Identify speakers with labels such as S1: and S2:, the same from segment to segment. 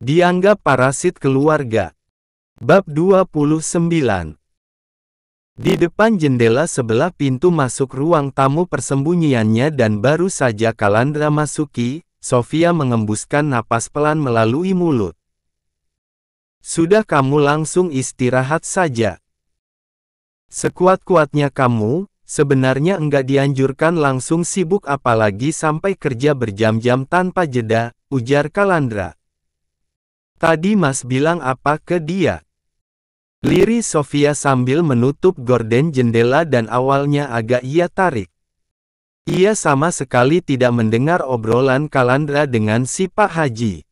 S1: Dianggap parasit keluarga. Bab 29. Di depan jendela sebelah pintu masuk ruang tamu persembunyiannya dan baru saja Kalandra masuki, Sofia mengembuskan napas pelan melalui mulut. Sudah, kamu langsung istirahat saja. Sekuat-kuatnya kamu, sebenarnya enggak dianjurkan langsung sibuk apalagi sampai kerja berjam-jam tanpa jeda, ujar Kalandra. Tadi Mas bilang apa ke dia? Liris Sofia sambil menutup gorden jendela dan awalnya agak ia tarik. Ia sama sekali tidak mendengar obrolan Kalandra dengan si Pak Haji.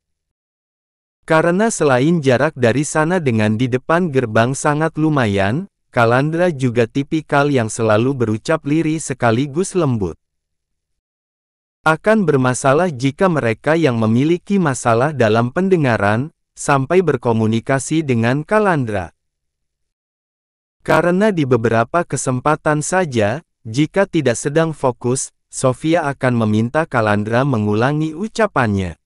S1: Karena selain jarak dari sana dengan di depan gerbang sangat lumayan, Kalandra juga tipikal yang selalu berucap lirih sekaligus lembut. Akan bermasalah jika mereka yang memiliki masalah dalam pendengaran, sampai berkomunikasi dengan Kalandra. Karena di beberapa kesempatan saja, jika tidak sedang fokus, Sofia akan meminta Kalandra mengulangi ucapannya.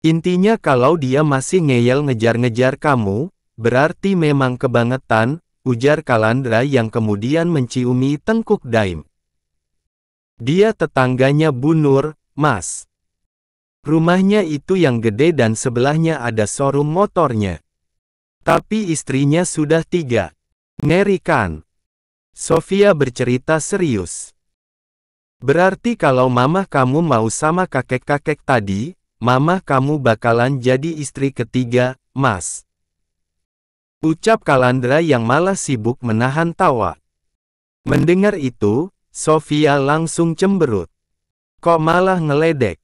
S1: Intinya kalau dia masih ngeyel ngejar-ngejar kamu, berarti memang kebangetan, ujar Kalandra yang kemudian menciumi tengkuk Daim. Dia tetangganya Bu Nur, Mas. Rumahnya itu yang gede dan sebelahnya ada showroom motornya. Tapi istrinya sudah 3. Ngeri kan? Sofia bercerita serius. Berarti kalau mamah kamu mau sama kakek-kakek tadi, mamah kamu bakalan jadi istri ketiga, Mas. Ucap Kalandra yang malah sibuk menahan tawa. Mendengar itu, Sofia langsung cemberut. Kok malah ngeledek?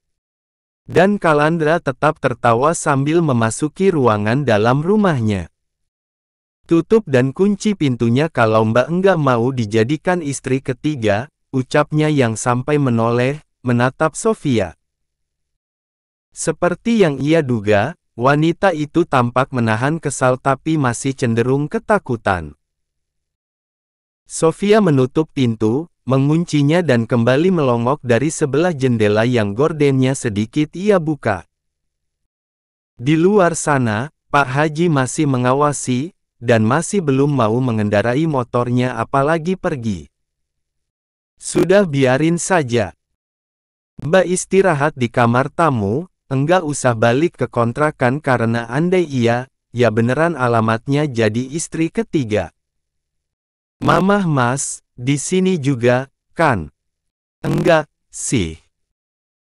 S1: Dan Kalandra tetap tertawa sambil memasuki ruangan dalam rumahnya. Tutup dan kunci pintunya kalau Mbak enggak mau dijadikan istri ketiga, ucapnya yang sampai menoleh, menatap Sofia. Seperti yang ia duga, wanita itu tampak menahan kesal tapi masih cenderung ketakutan. Sofia menutup pintu, menguncinya dan kembali melongok dari sebelah jendela yang gordennya sedikit ia buka. Di luar sana, Pak Haji masih mengawasi, dan masih belum mau mengendarai motornya apalagi pergi. Sudah biarin saja. Mbak istirahat di kamar tamu, enggak usah balik ke kontrakan karena andai iya, ya beneran alamatnya jadi istri ketiga. Mamah Mas, di sini juga, kan? Enggak, sih.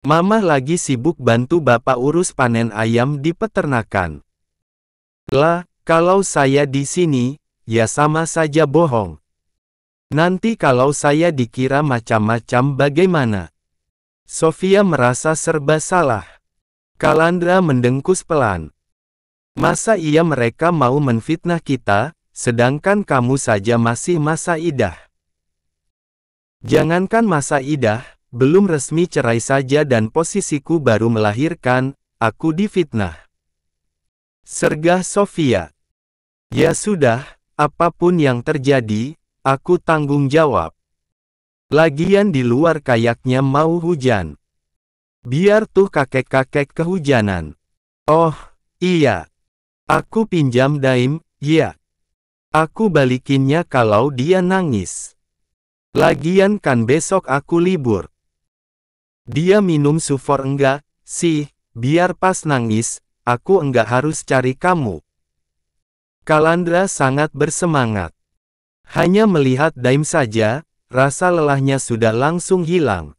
S1: Mamah lagi sibuk bantu bapak urus panen ayam di peternakan. Lah, kalau saya di sini, ya sama saja bohong. Nanti kalau saya dikira macam-macam bagaimana? Sofia merasa serba salah. Kalandra mendengkus pelan. Masa iya mereka mau menfitnah kita, sedangkan kamu saja masih masa idah? Jangankan masa idah, belum resmi cerai saja dan posisiku baru melahirkan, aku difitnah. Sergah Sofia. Ya sudah, apapun yang terjadi, aku tanggung jawab. Lagian di luar kayaknya mau hujan. Biar tuh kakek-kakek kehujanan. Oh, iya. Aku pinjam Daim, ya. Aku balikinnya kalau dia nangis. Lagian kan besok aku libur. Dia minum sufor enggak, sih, biar pas nangis, aku enggak harus cari kamu. Kalandra sangat bersemangat. Hanya melihat Daim saja, rasa lelahnya sudah langsung hilang.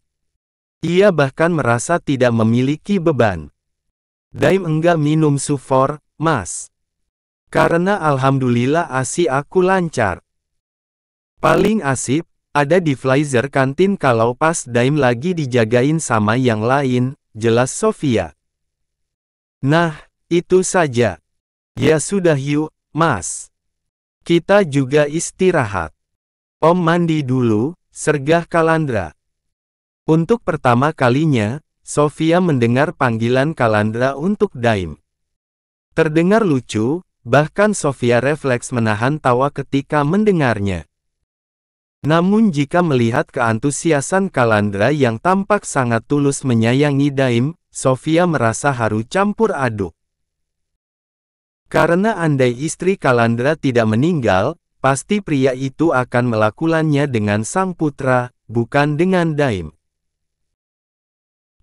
S1: Ia bahkan merasa tidak memiliki beban. Daim enggak minum sufor, Mas. Karena alhamdulillah ASI aku lancar. Paling asik, ada di freezer kantin kalau pas Daim lagi dijagain sama yang lain, jelas Sofia. Nah, itu saja. Ya sudah yuk, Mas. Kita juga istirahat. Om mandi dulu, sergah Kalandra. Untuk pertama kalinya, Sofia mendengar panggilan Kalandra untuk Daim. Terdengar lucu, bahkan Sofia refleks menahan tawa ketika mendengarnya. Namun jika melihat keantusiasan Kalandra yang tampak sangat tulus menyayangi Daim, Sofia merasa haru campur aduk. Karena andai istri Kalandra tidak meninggal, pasti pria itu akan melakukannya dengan sang putra, bukan dengan Daim.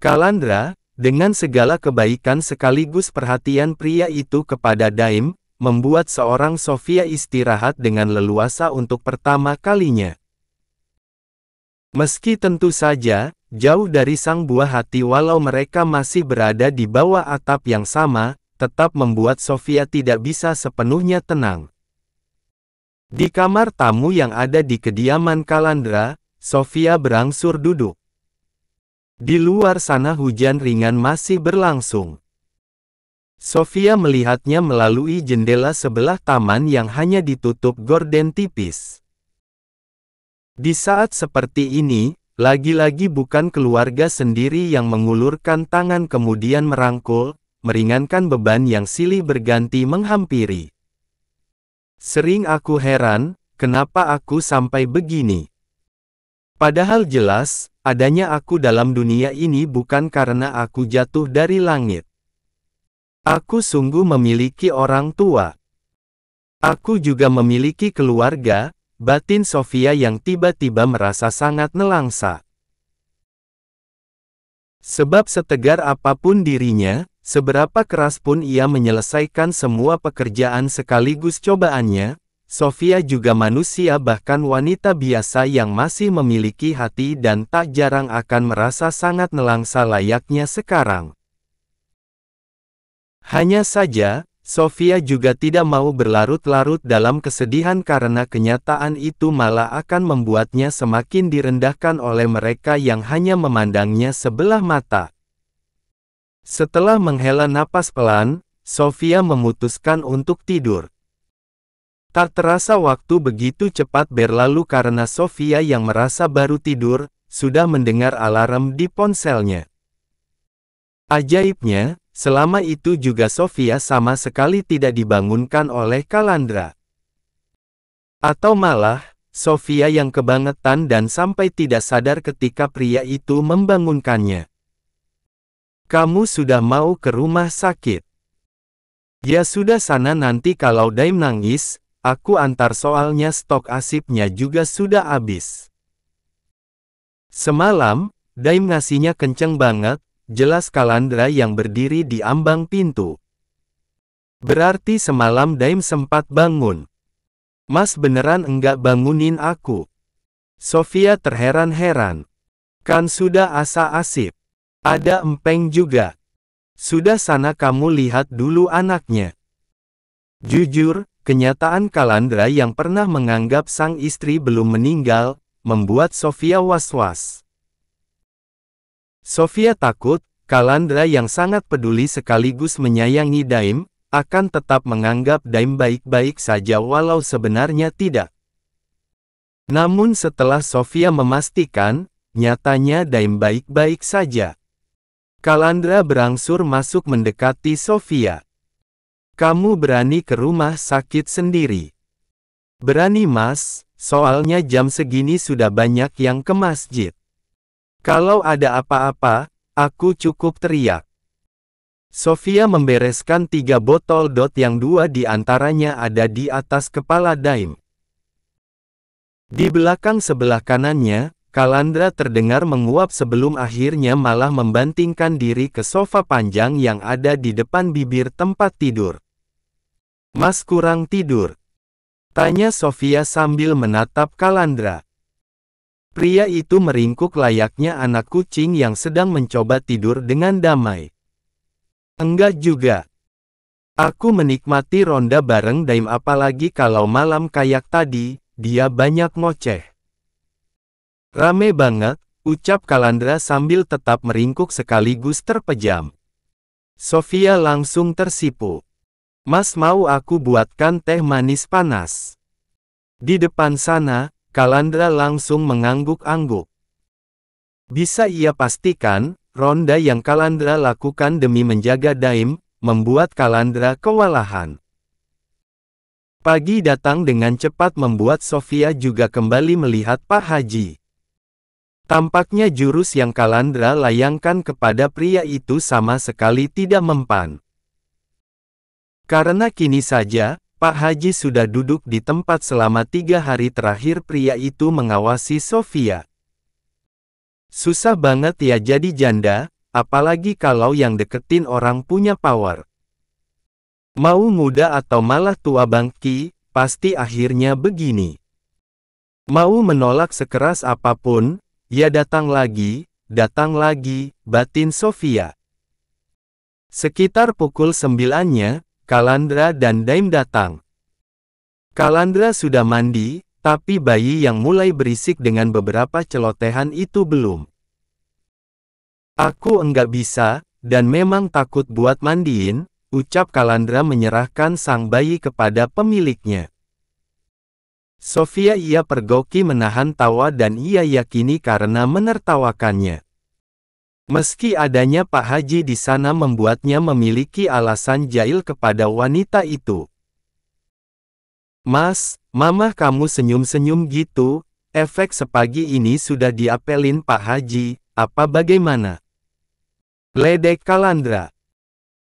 S1: Kalandra, dengan segala kebaikan sekaligus perhatian pria itu kepada Daim, membuat seorang Sofia istirahat dengan leluasa untuk pertama kalinya. Meski tentu saja, jauh dari sang buah hati walau mereka masih berada di bawah atap yang sama, tetap membuat Sofia tidak bisa sepenuhnya tenang. Di kamar tamu yang ada di kediaman Kalandra, Sofia berangsur duduk. Di luar sana hujan ringan masih berlangsung. Sofia melihatnya melalui jendela sebelah taman yang hanya ditutup gorden tipis. Di saat seperti ini, lagi-lagi bukan keluarga sendiri yang mengulurkan tangan kemudian merangkul, meringankan beban yang silih berganti menghampiri. Sering aku heran, kenapa aku sampai begini. Padahal jelas, adanya aku dalam dunia ini bukan karena aku jatuh dari langit. Aku sungguh memiliki orang tua. Aku juga memiliki keluarga, batin Sofia yang tiba-tiba merasa sangat nelangsa. Sebab setegar apapun dirinya, seberapa keras pun ia menyelesaikan semua pekerjaan sekaligus cobaannya, Sofia juga manusia bahkan wanita biasa yang masih memiliki hati dan tak jarang akan merasa sangat nelangsa layaknya sekarang. Hanya saja, Sofia juga tidak mau berlarut-larut dalam kesedihan karena kenyataan itu malah akan membuatnya semakin direndahkan oleh mereka yang hanya memandangnya sebelah mata. Setelah menghela napas pelan, Sofia memutuskan untuk tidur. Tak terasa waktu begitu cepat berlalu karena Sofia yang merasa baru tidur, sudah mendengar alarm di ponselnya. Ajaibnya, selama itu juga Sofia sama sekali tidak dibangunkan oleh Kalandra. Atau malah, Sofia yang kebangetan dan sampai tidak sadar ketika pria itu membangunkannya. Kamu sudah mau ke rumah sakit? Ya sudah sana nanti kalau Daim nangis, aku antar soalnya stok asipnya juga sudah habis. Semalam, Daim ngasihnya kenceng banget, jelas Kalandra yang berdiri di ambang pintu. Berarti semalam Daim sempat bangun. Mas beneran enggak bangunin aku? Sofia terheran-heran. Kan sudah asa asip. Ada empeng juga. Sudah sana kamu lihat dulu anaknya. Jujur, kenyataan Kalandra yang pernah menganggap sang istri belum meninggal, membuat Sofia was-was. Sofia takut, Kalandra yang sangat peduli sekaligus menyayangi Daim, akan tetap menganggap Daim baik-baik saja walau sebenarnya tidak. Namun setelah Sofia memastikan, nyatanya Daim baik-baik saja. Kalandra berangsur masuk mendekati Sofia. Kamu berani ke rumah sakit sendiri? Berani mas, soalnya jam segini sudah banyak yang ke masjid. Kalau ada apa-apa, aku cukup teriak. Sofia membereskan 3 botol dot yang 2 di antaranya ada di atas kepala Daim. Di belakang sebelah kanannya, Kalandra terdengar menguap sebelum akhirnya malah membantingkan diri ke sofa panjang yang ada di depan bibir tempat tidur. Mas kurang tidur? Tanya Sofia sambil menatap Kalandra. Pria itu meringkuk layaknya anak kucing yang sedang mencoba tidur dengan damai. Enggak juga. Aku menikmati ronda bareng Daim apalagi kalau malam kayak tadi, dia banyak ngoceh. Rame banget, ucap Kalandra sambil tetap meringkuk sekaligus terpejam. Sofia langsung tersipu. Mas mau aku buatkan teh manis panas? Di depan sana, Kalandra langsung mengangguk-angguk. Bisa ia pastikan, ronda yang Kalandra lakukan demi menjaga Daim, membuat Kalandra kewalahan. Pagi datang dengan cepat membuat Sofia juga kembali melihat Pak Haji. Tampaknya jurus yang Kalandra layangkan kepada pria itu sama sekali tidak mempan. Karena kini saja, Pak Haji sudah duduk di tempat selama 3 hari terakhir, pria itu mengawasi Sofia. Susah banget ya jadi janda, apalagi kalau yang deketin orang punya power. Mau muda atau malah tua Bangki, pasti akhirnya begini. Mau menolak sekeras apapun, ya datang lagi, batin Sofia. Sekitar pukul 9-nya, Kalandra dan Daim datang. Kalandra sudah mandi, tapi bayi yang mulai berisik dengan beberapa celotehan itu belum. Aku enggak bisa, dan memang takut buat mandiin, ucap Kalandra menyerahkan sang bayi kepada pemiliknya. Sofia ia pergoki menahan tawa dan ia yakini karena menertawakannya. Meski adanya Pak Haji di sana membuatnya memiliki alasan jahil kepada wanita itu. Mas, Mama kamu senyum-senyum gitu, efek sepagi ini sudah diapelin Pak Haji, apa bagaimana? Ledek Kalandra.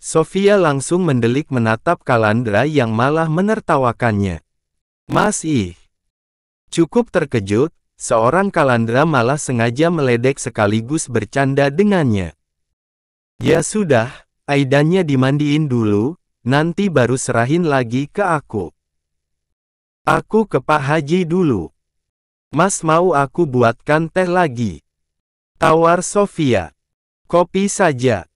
S1: Sofia langsung mendelik menatap Kalandra yang malah menertawakannya. Mas cukup terkejut, seorang Kalandra malah sengaja meledek sekaligus bercanda dengannya. Ya sudah, Aidannya dimandiin dulu, nanti baru serahin lagi ke aku. Aku ke Pak Haji dulu. Mas mau aku buatkan teh lagi? Tawar Sofia. Kopi saja,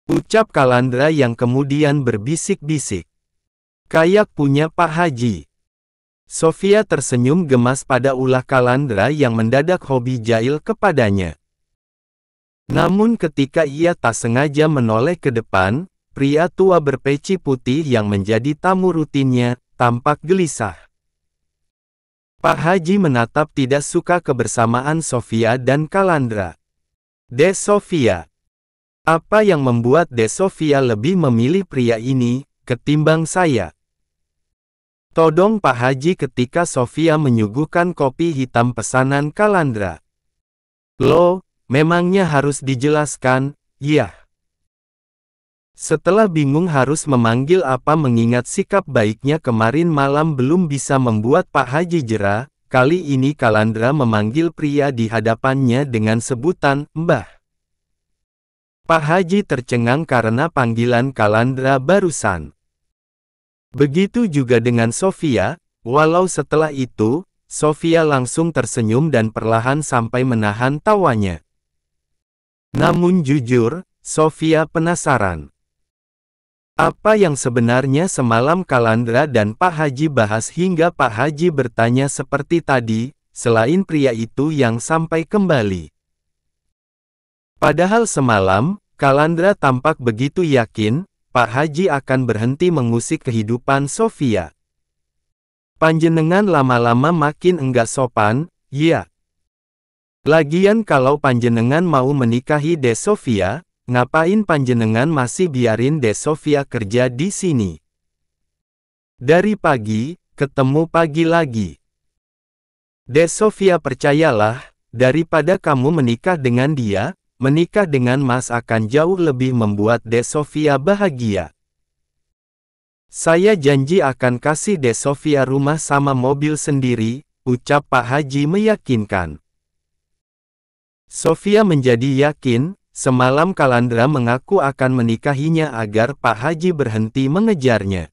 S1: ucap Kalandra yang kemudian berbisik-bisik. Kayak punya Pak Haji. Sofia tersenyum gemas pada ulah Kalandra yang mendadak hobi jahil kepadanya. Namun ketika ia tak sengaja menoleh ke depan, pria tua berpeci putih yang menjadi tamu rutinnya, tampak gelisah. Pak Haji menatap tidak suka kebersamaan Sofia dan Kalandra. Dek Sofia. Apa yang membuat Dek Sofia lebih memilih pria ini, ketimbang saya? Todong Pak Haji ketika Sofia menyuguhkan kopi hitam pesanan Kalandra. Loh, memangnya harus dijelaskan, ya? Setelah bingung harus memanggil apa mengingat sikap baiknya kemarin malam belum bisa membuat Pak Haji jera, kali ini Kalandra memanggil pria di hadapannya dengan sebutan, Mbah. Pak Haji tercengang karena panggilan Kalandra barusan. Begitu juga dengan Sofia, walau setelah itu, Sofia langsung tersenyum dan perlahan sampai menahan tawanya. Namun jujur, Sofia penasaran. Apa yang sebenarnya semalam Kalandra dan Pak Haji bahas hingga Pak Haji bertanya seperti tadi, selain pria itu yang sampai kembali. Padahal semalam, Kalandra tampak begitu yakin, Pak Haji akan berhenti mengusik kehidupan Sofia. Panjenengan lama-lama makin enggak sopan, ya. Lagian kalau panjenengan mau menikahi Dek Sofia, ngapain panjenengan masih biarin Dek Sofia kerja di sini? Dari pagi, ketemu pagi lagi. Dek Sofia percayalah, daripada kamu menikah dengan dia, menikah dengan Mas akan jauh lebih membuat Dek Sofia bahagia. Saya janji akan kasih Dek Sofia rumah sama mobil sendiri, ucap Pak Haji meyakinkan. Sofia menjadi yakin, semalam Kalandra mengaku akan menikahinya agar Pak Haji berhenti mengejarnya.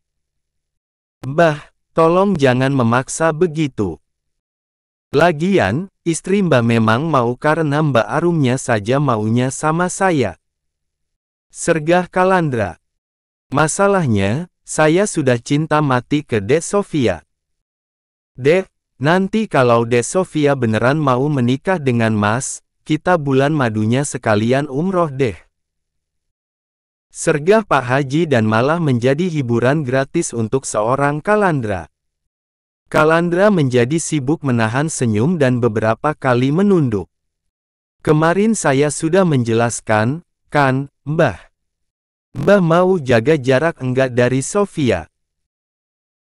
S1: Mbah, tolong jangan memaksa begitu. Lagian, istri Mbah memang mau karena Mbak Arumnya saja maunya sama saya. Sergah Kalandra. Masalahnya, saya sudah cinta mati ke Dek Sofia. Dek, nanti kalau Dek Sofia beneran mau menikah dengan Mas, kita bulan madunya sekalian umroh deh. Sergah Pak Haji dan malah menjadi hiburan gratis untuk seorang Kalandra. Kalandra menjadi sibuk menahan senyum dan beberapa kali menunduk. Kemarin saya sudah menjelaskan, kan, Mbah? Mbah mau jaga jarak enggak dari Sofia?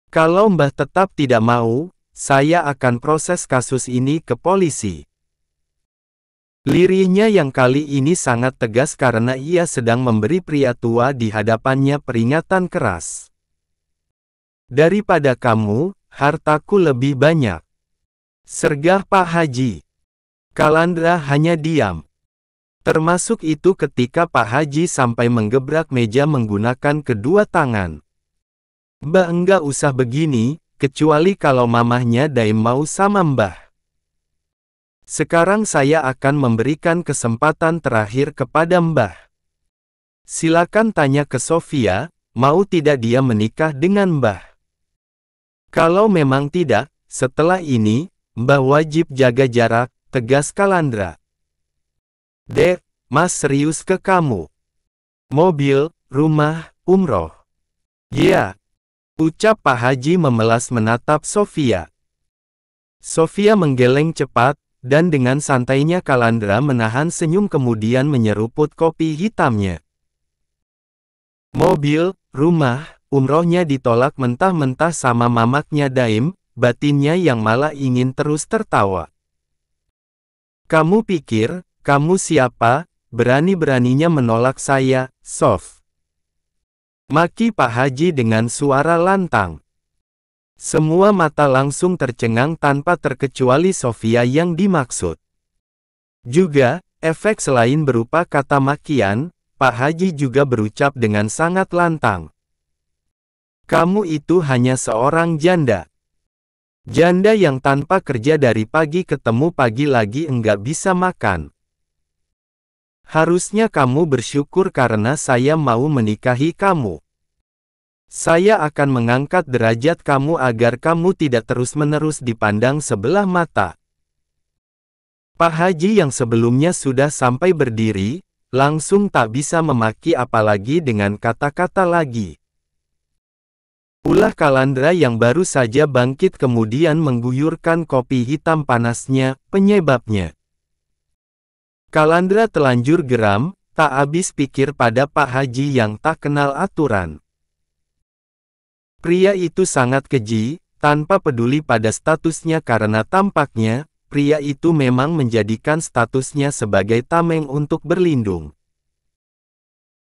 S1: Kalau Mbah tetap tidak mau, saya akan proses kasus ini ke polisi. Lirihnya yang kali ini sangat tegas karena ia sedang memberi pria tua di hadapannya peringatan keras. Daripada kamu, hartaku lebih banyak. Sergah Pak Haji. Kalandra hanya diam. Termasuk itu ketika Pak Haji sampai menggebrak meja menggunakan kedua tangan. Mbah enggak usah begini, kecuali kalau mamahnya Daim mau sama mbah. Sekarang saya akan memberikan kesempatan terakhir kepada mbah. Silakan tanya ke Sofia, mau tidak dia menikah dengan mbah. Kalau memang tidak, setelah ini, mbah wajib jaga jarak, tegas Kalandra. Dek, mas serius ke kamu. Mobil, rumah, umroh. Ya, ucap Pak Haji memelas menatap Sofia. Sofia menggeleng cepat, dan dengan santainya Kalandra menahan senyum kemudian menyeruput kopi hitamnya. Mobil, rumah, umrohnya ditolak mentah-mentah sama mamaknya Daim, batinnya yang malah ingin terus tertawa. Kamu pikir, kamu siapa, berani-beraninya menolak saya, Sof? Maki Pak Haji dengan suara lantang. Semua mata langsung tercengang tanpa terkecuali Sofia yang dimaksud. Juga, efek selain berupa kata makian, Pak Haji juga berucap dengan sangat lantang. Kamu itu hanya seorang janda. Janda yang tanpa kerja dari pagi ketemu pagi lagi enggak bisa makan. Harusnya kamu bersyukur karena saya mau menikahi kamu. Saya akan mengangkat derajat kamu agar kamu tidak terus-menerus dipandang sebelah mata. Pak Haji yang sebelumnya sudah sampai berdiri, langsung tak bisa memaki apalagi dengan kata-kata lagi. Ulah Kalandra yang baru saja bangkit kemudian mengguyurkan kopi hitam panasnya, penyebabnya. Kalandra telanjur geram, tak habis pikir pada Pak Haji yang tak kenal aturan. Pria itu sangat keji, tanpa peduli pada statusnya karena tampaknya, pria itu memang menjadikan statusnya sebagai tameng untuk berlindung.